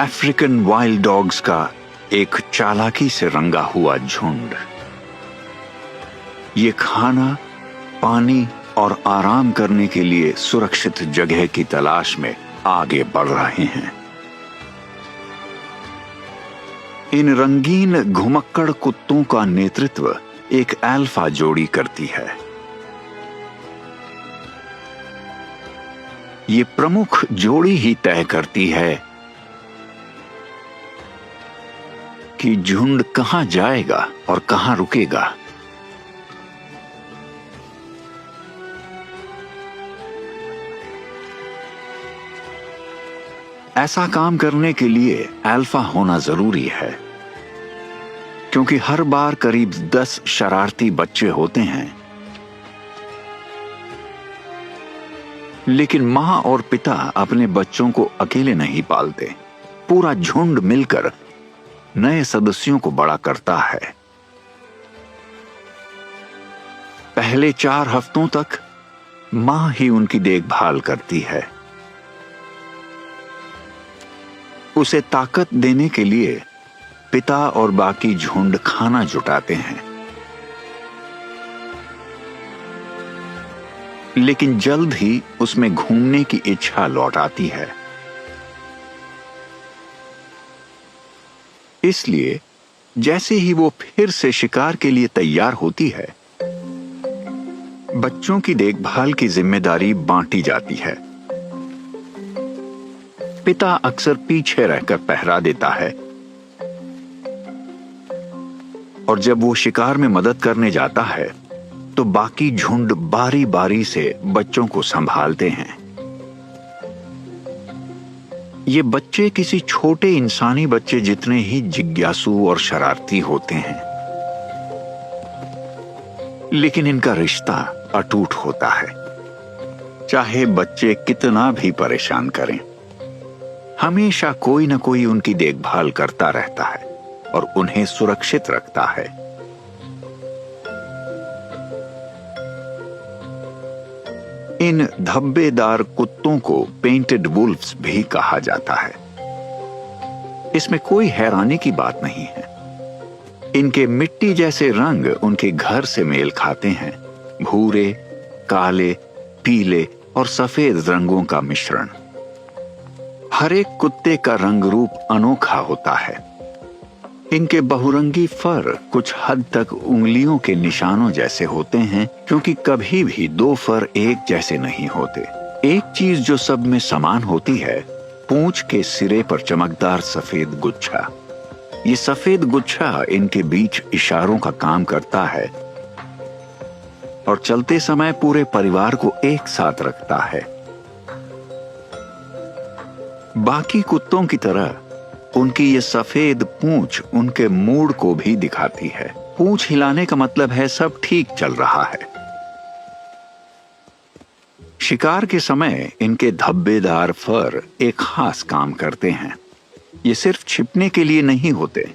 African wild dogs का एक चालाकी से रंगा हुआ झुंड। ये खाना, पानी और आराम करने के लिए सुरक्षित जगह की तलाश में आगे बढ़ रहे हैं। इन रंगीन घुमक्कड़ कुत्तों का नेतृत्व एक अल्फा जोड़ी करती है। ये प्रमुख जोड़ी ही तय करती है कि झुंड कहां जाएगा और कहां रुकेगा। ऐसा काम करने के लिए अल्फा होना जरूरी है, क्योंकि हर बार करीब 10 शरारती बच्चे होते हैं। लेकिन मां और पिता अपने बच्चों को अकेले नहीं पालते। पूरा झुंड मिलकर नए सदस्यों को बड़ा करता है। पहले 4 हफ्तों तक मां ही उनकी देखभाल करती है। उसे ताकत देने के लिए पिता और बाकी झुंड खाना जुटाते हैं। लेकिन जल्द ही उसमें घूमने की इच्छा लौट आती है। इसलिए जैसे ही वो फिर से शिकार के लिए तैयार होती है, बच्चों की देखभाल की जिम्मेदारी बांटी जाती है। पिता अक्सर पीछे रहकर पहरा देता है, और जब वो शिकार में मदद करने जाता है तो बाकी झुंड बारी बारी से बच्चों को संभालते हैं। ये बच्चे किसी छोटे इंसानी बच्चे जितने ही जिज्ञासु और शरारती होते हैं, लेकिन इनका रिश्ता अटूट होता है। चाहे बच्चे कितना भी परेशान करें, हमेशा कोई न कोई उनकी देखभाल करता रहता है और उन्हें सुरक्षित रखता है। इन धब्बेदार कुत्तों को पेंटेड वुल्फ्स भी कहा जाता है। इसमें कोई हैरानी की बात नहीं है। इनके मिट्टी जैसे रंग उनके घर से मेल खाते हैं। भूरे, काले, पीले और सफेद रंगों का मिश्रण। हर एक कुत्ते का रंग रूप अनोखा होता है। इनके बहुरंगी फर कुछ हद तक उंगलियों के निशानों जैसे होते हैं, क्योंकि कभी भी 2 फर एक जैसे नहीं होते। एक चीज जो सब में समान होती है, पूंछ के सिरे पर चमकदार सफेद गुच्छा। ये सफेद गुच्छा इनके बीच इशारों का काम करता है और चलते समय पूरे परिवार को एक साथ रखता है। बाकी कुत्तों की तरह उनकी ये सफेद पूंछ उनके मूड को भी दिखाती है। पूंछ हिलाने का मतलब है सब ठीक चल रहा है। शिकार के समय इनके धब्बेदार फर एक खास काम करते हैं। ये सिर्फ छिपने के लिए नहीं होते,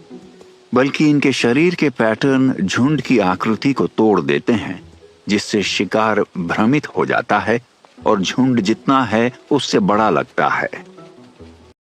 बल्कि इनके शरीर के पैटर्न झुंड की आकृति को तोड़ देते हैं, जिससे शिकार भ्रमित हो जाता है और झुंड जितना है उससे बड़ा लगता है।